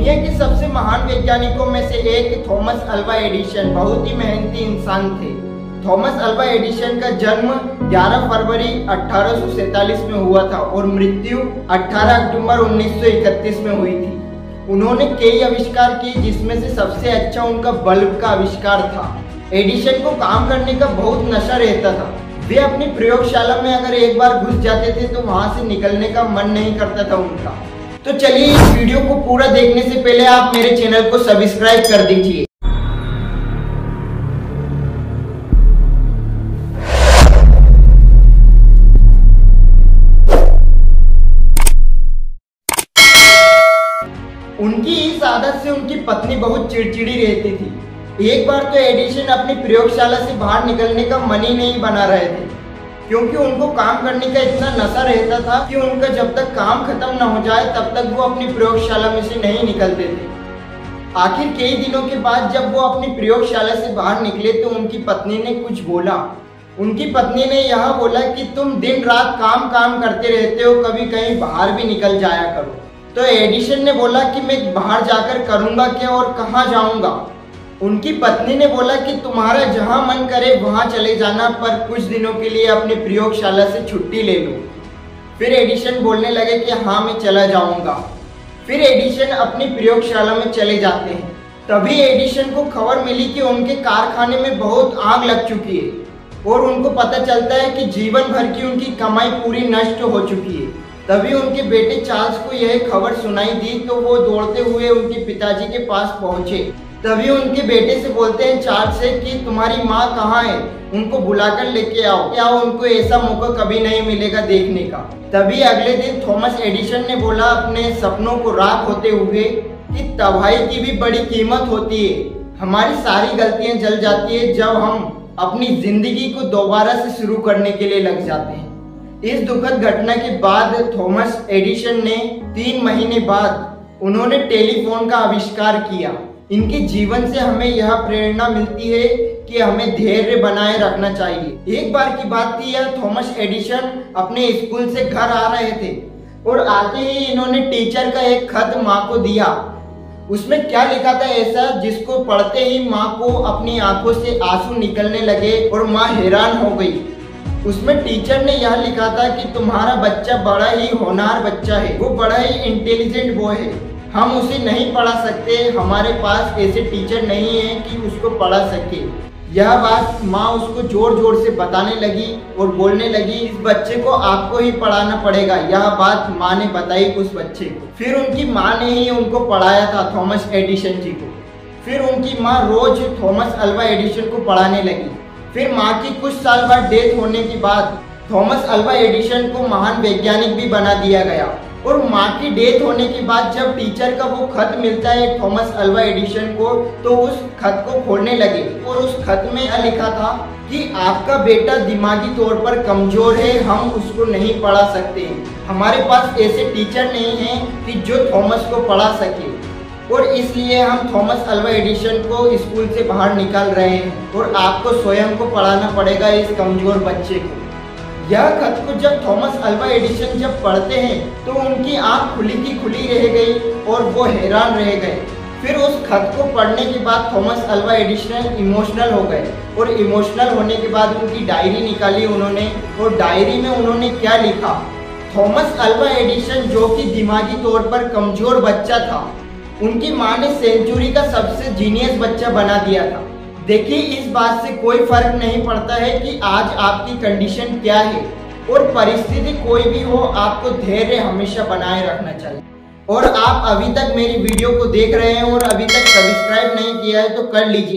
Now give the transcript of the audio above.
दुनिया के सबसे महान वैज्ञानिकों में से एक थॉमस अल्वा एडिसन बहुत ही मेहनती इंसान थे। थॉमस अल्वा एडिसन का जन्म 11 फरवरी 1847 में हुआ था और मृत्यु 18 अक्टूबर 1931 में हुई थी। उन्होंने कई आविष्कार किए, जिसमें से सबसे अच्छा उनका बल्ब का आविष्कार था। एडिसन को काम करने का बहुत नशा रहता था। वे अपनी प्रयोगशाला में अगर एक बार घुस जाते थे तो वहां से निकलने का मन नहीं करता था उनका। तो चलिए इस वीडियो को पूरा देखने से पहले आप मेरे चैनल को सब्सक्राइब कर दीजिए। उनकी इस आदत से उनकी पत्नी बहुत चिड़चिड़ी रहती थी। एक बार तो एडिसन अपनी प्रयोगशाला से बाहर निकलने का मन ही नहीं बना रहे थे, क्योंकि उनको काम करने का इतना नशा रहता था कि उनका जब तक काम खत्म न हो जाए तब तक वो अपनी प्रयोगशाला में से नहीं निकलते थे। आखिर कई दिनों के बाद जब वो अपनी प्रयोगशाला से बाहर निकले तो उनकी पत्नी ने कुछ बोला। उनकी पत्नी ने यह बोला कि तुम दिन रात काम करते रहते हो, कभी कहीं बाहर भी निकल जाया करो। तो एडिसन ने बोला कि मैं बाहर जाकर करूंगा क्या और कहाँ जाऊंगा। उनकी पत्नी ने बोला कि तुम्हारा जहां मन करे वहां चले जाना, पर कुछ दिनों के लिए अपनी प्रयोगशाला से छुट्टी ले लो। फिर एडिसन बोलने लगे कि हाँ मैं चला जाऊंगा। फिर एडिसन अपनी प्रयोगशाला में चले जाते हैं। तभी एडिसन को खबर मिली कि उनके कारखाने में बहुत आग लग चुकी है और उनको पता चलता है कि जीवन भर की उनकी कमाई पूरी नष्ट हो चुकी है। तभी उनके बेटे चार्ल्स को यह खबर सुनाई दी तो वो दौड़ते हुए उनके पिताजी के पास पहुंचे। तभी उनके बेटे से बोलते हैं चार्ल्स से कि तुम्हारी माँ कहाँ है, उनको बुलाकर लेके आओ। क्या उनको ऐसा मौका कभी नहीं मिलेगा देखने का। तभी अगले दिन थॉमस एडिसन ने बोला अपने सपनों को राख होते हुए कि तबाही की भी बड़ी कीमत होती है। हमारी सारी गलतियां जल जाती है जब हम अपनी जिंदगी को दोबारा से शुरू करने के लिए लग जाते हैं। इस दुखद घटना के बाद थॉमस एडिसन ने 3 महीने बाद उन्होंने टेलीफोन का आविष्कार किया। इनके जीवन से हमें यह प्रेरणा मिलती है कि हमें धैर्य बनाए रखना चाहिए। एक बार की बात थी, यह थॉमस एडिसन अपने स्कूल से घर आ रहे थे और आते ही इन्होंने टीचर का एक खत माँ को दिया। उसमें क्या लिखा था ऐसा जिसको पढ़ते ही माँ को अपनी आंखों से आंसू निकलने लगे और माँ हैरान हो गई। उसमें टीचर ने यह लिखा था कि तुम्हारा बच्चा बड़ा ही होनहार बच्चा है, वो बड़ा ही इंटेलिजेंट बॉय है, हम उसे नहीं पढ़ा सकते, हमारे पास ऐसे टीचर नहीं है कि उसको पढ़ा सके। यह बात माँ उसको जोर जोर से बताने लगी और बोलने लगी इस बच्चे को आपको ही पढ़ाना पड़ेगा। यह बात माँ ने बताई उस बच्चे को। फिर उनकी माँ ने ही उनको पढ़ाया था थॉमस एडिसन जी को। फिर उनकी माँ रोज थॉमस अल्वा एडिसन को पढ़ाने लगी। फिर माँ की कुछ साल बाद डेथ होने के बाद थॉमस अल्वा एडिसन को महान वैज्ञानिक भी बना दिया गया। और माँ की डेथ होने के बाद जब टीचर का वो खत मिलता है थॉमस अल्वा एडिसन को, तो उस खत को खोलने लगे और उस खत में यह लिखा था कि आपका बेटा दिमागी तौर पर कमजोर है, हम उसको नहीं पढ़ा सकते, हमारे पास ऐसे टीचर नहीं है कि जो थॉमस को पढ़ा सके, और इसलिए हम थॉमस अल्वा एडिसन को स्कूल से बाहर निकाल रहे हैं और आपको स्वयं को पढ़ाना पड़ेगा इस कमजोर बच्चे को। यह खत को जब थॉमस अल्वा एडिसन जब पढ़ते हैं तो उनकी आंख खुली की खुली रह गई और वो हैरान रह गए। फिर उस खत को पढ़ने के बाद थॉमस अल्वा एडिसन इमोशनल हो गए और इमोशनल होने के बाद उनकी डायरी निकाली उन्होंने, और डायरी में उन्होंने क्या लिखा, थॉमस अल्वा एडिसन जो कि दिमागी तौर पर कमजोर बच्चा था, उनकी माँ ने सेंचुरी का सबसे जीनियस बच्चा बना दिया था। देखिए इस बात से कोई फर्क नहीं पड़ता है कि आज आपकी कंडीशन क्या है और परिस्थिति कोई भी हो, आपको धैर्य हमेशा बनाए रखना चाहिए। और आप अभी तक मेरी वीडियो को देख रहे हैं और अभी तक सब्सक्राइब नहीं किया है तो कर लीजिए।